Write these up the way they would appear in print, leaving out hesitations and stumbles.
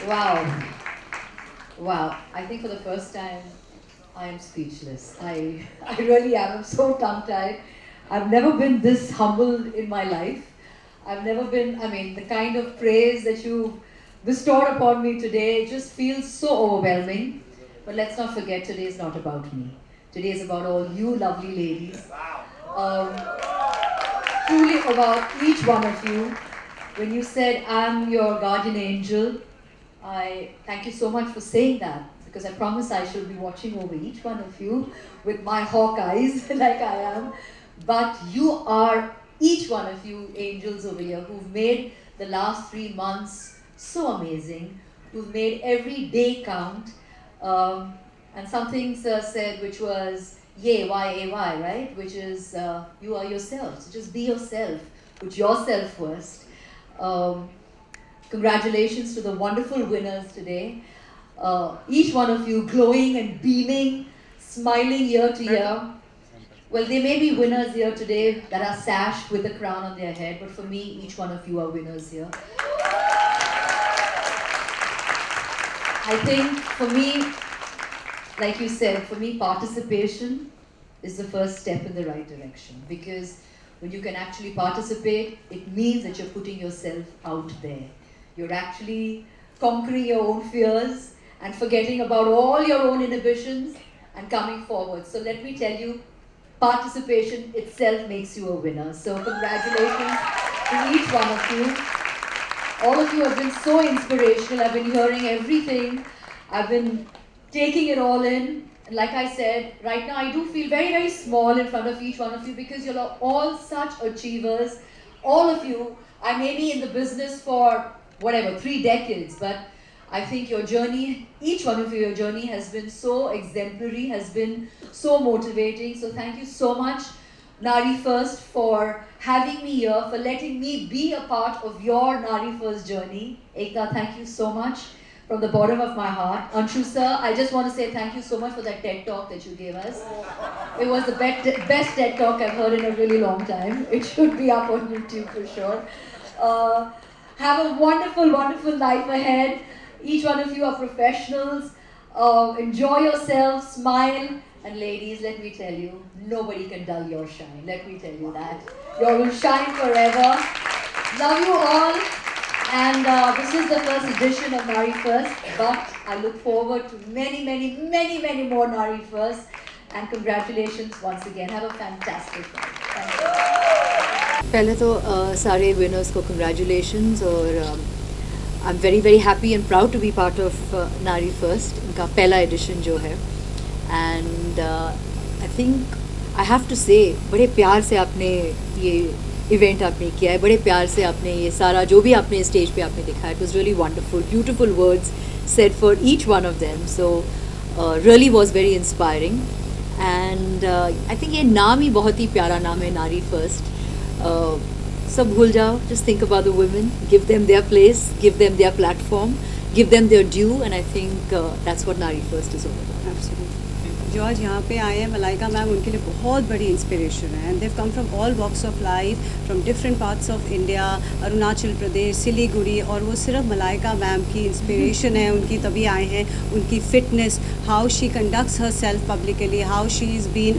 Wow. Wow. I think for the first time, I am speechless. I really am. I'm so tongue tied. I've never been this humbled in my life. I've never been, I mean, the kind of praise that you bestowed upon me today just feels so overwhelming. But let's not forget, today is not about me. Today is about all you lovely ladies. Um, Truly about each one of you. When you said, I'm your guardian angel, I thank you so much for saying that because I promise I shall be watching over each one of you with my hawk eyes like I am. But you are, each one of you angels over here who've made the last 3 months so amazing, who've made every day count. And something Sir said, which was yay, Y-A-Y, right? Which is you are yourself. So just be yourself. Put yourself first. Um, Congratulations to the wonderful winners today. Each one of you glowing and beaming, smiling year to year. Well, they may be winners here today that are sashed with a crown on their head, but for me, each one of you are winners here. I think for me, like you said, for me, participation is the first step in the right direction because when you can actually participate, it means that you're putting yourself out there. You're actually conquering your own fears and forgetting about all your own inhibitions and coming forward. So let me tell you, participation itself makes you a winner. So congratulations to each one of you. All of you have been so inspirational. I've been hearing everything. I've been taking it all in. And like I said, right now I do feel very, very small in front of each one of you because you're all such achievers. All of you, I may be in the business for whatever, 3 decades, but I think your journey, each one of you, your journey has been so exemplary, has been so motivating. So thank you so much, Nari First, for having me here, for letting me be a part of your Nari First journey. Ekta, thank you so much from the bottom of my heart. Anshu sir, I just want to say thank you so much for that TED talk that you gave us. It was the best TED talk I've heard in a really long time. It should be up on YouTube for sure. Have a wonderful, wonderful life ahead. Each one of you are professionals. Enjoy yourself, smile, and ladies, let me tell you, nobody can dull your shine. Let me tell you that. You will shine forever. Love you all. And this is the first edition of Nari First, but I look forward to many, many, many, many more Nari First. And congratulations once again. Have a fantastic night. Thank you. पहले तो सारे winners को congratulations और I'm very very happy and proud to be part of Nari First. इनका पहला edition जो है and I think I have to say बड़े प्यार से आपने ये इवेंट आपने किया है, बड़े प्यार से आपने ये सारा जो भी आपने स्टेज पे आपने दिखाया, it was really wonderful, beautiful words said for each one of them. So really was very inspiring and I think ये नाम ही बहुत ही प्यारा नाम है, नारी फर्स्ट. सब भूल जाओ, just think about the women, give them their place, give them their platform, give them their due, and I think that's what Nari First is all about. Absolutely. जो आज यहाँ पे आए हैं मलाइका मैम, उनके लिए बहुत बड़ी इंस्पिरेशन है and they come from all walks of life, from different parts of India, Arunachal Pradesh, Siliguri, और वो सिर्फ मलाइका मैम की इंस्पिरेशन है उनकी, तभी आए हैं. उनकी fitness, how she conducts herself publicly, how she is been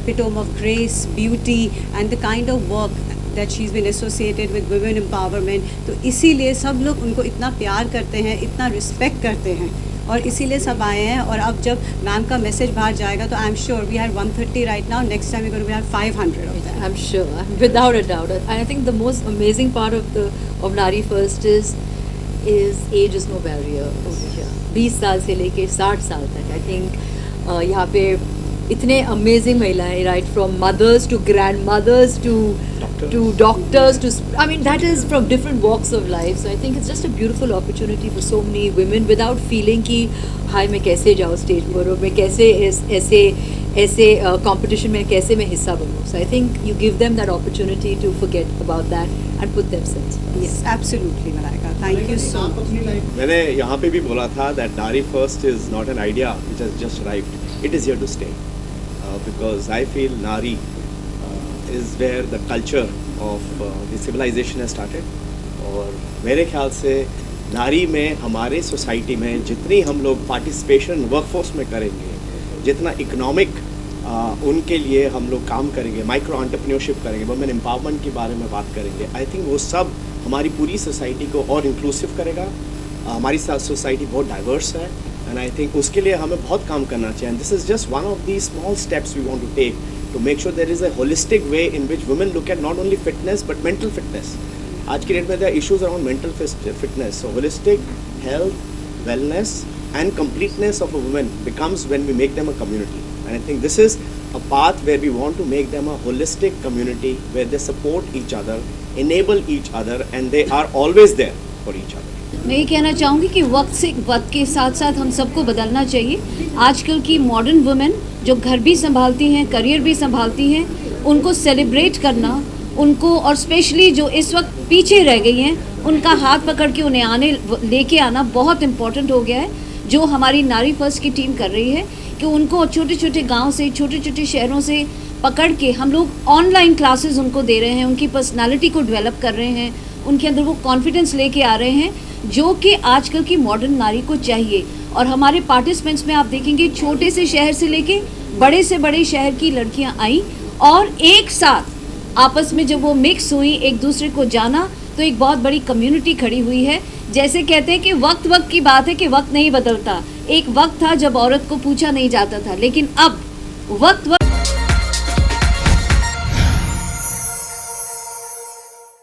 epitome of grace, beauty and the kind of work that she's been associated with women empowerment. तो इसीलिए सब लोग उनको इतना प्यार करते हैं, इतना रिस्पेक्ट करते हैं और इसीलिए सब आए हैं. और अब जब मैम का मैसेज बाहर जाएगा तो I am sure we have 130 right now, next time we have 500 of that. I'm sure, without a doubt. And I think the most amazing part of Nari First is age is no barrier over here. 20 साल से लेके 60 साल तक. I think यहाँ पे इतने amazing महिलाएं, right from mothers to grandmothers to doctors to I mean that is from different walks of life. So I think it's just a beautiful opportunity for so many women without feeling कि हाय मैं कैसे जाऊँ stage पर और मैं कैसे ऐसे competition में कैसे मैं हिस्सा बनूँ. So I think you give them that opportunity to forget about that and put themselves. Yes, absolutely Malaika, thank you so much. मैंने यहाँ पे भी बोला था that Nari First is not an idea which has just arrived. It is here to stay because I feel Nari is where the culture of the civilization has started. और मेरे ख्याल से नारी में हमारे सोसाइटी में जितनी हम लोग पार्टिसिपेशन वर्कफोर्स में करेंगे, जितना इकोनॉमिक उनके लिए हम लोग काम करेंगे, माइक्रो एंटरप्रेन्योरशिप करेंगे, वुमेन एम्पावरमेंट के बारे में बात करेंगे, आई थिंक वो सब हमारी पूरी सोसाइटी को और इंक्लूसिव करेगा। हमारी सोसाइटी बहुत डाइवर्स है एंड आई थिंक उसके लिए हमें बहुत काम करना चाहिए। And this is just one of the small steps we want to take to make sure there is a holistic way in which women look at not only fitness but mental fitness. आज की date में there are issues around mental fitness. So holistic health, wellness and completeness of a woman becomes when we make them a community. And I think this is a path where we want to make them a holistic community where they support each other, enable each other and they are always there for each other. मैं ये कहना चाहूँगी कि वक्त के साथ साथ हम सबको बदलना चाहिए। आजकल की मॉडर्न वुमेन जो घर भी संभालती हैं, करियर भी संभालती हैं, उनको सेलिब्रेट करना, उनको और स्पेशली जो इस वक्त पीछे रह गई हैं उनका हाथ पकड़ के उन्हें लेके आना बहुत इम्पोर्टेंट हो गया है। जो हमारी नारी फर्स्ट की टीम कर रही है कि उनको छोटे छोटे गाँव से, छोटे छोटे शहरों से पकड़ के हम लोग ऑनलाइन क्लासेस उनको दे रहे हैं, उनकी पर्सनालिटी को डेवलप कर रहे हैं, उनके अंदर वो कॉन्फिडेंस लेके आ रहे हैं जो कि आजकल की मॉडर्न नारी को चाहिए। और हमारे पार्टिसिपेंट्स में आप देखेंगे छोटे से शहर से लेके बड़े से बड़े शहर की लड़कियां आई और एक साथ आपस में जब वो मिक्स हुई, एक दूसरे को जाना, तो एक बहुत बड़ी कम्युनिटी खड़ी हुई है। जैसे कहते हैं कि वक्त की बात है कि वक्त नहीं बदलता। एक वक्त था जब औरत को पूछा नहीं जाता था, लेकिन अब वक्त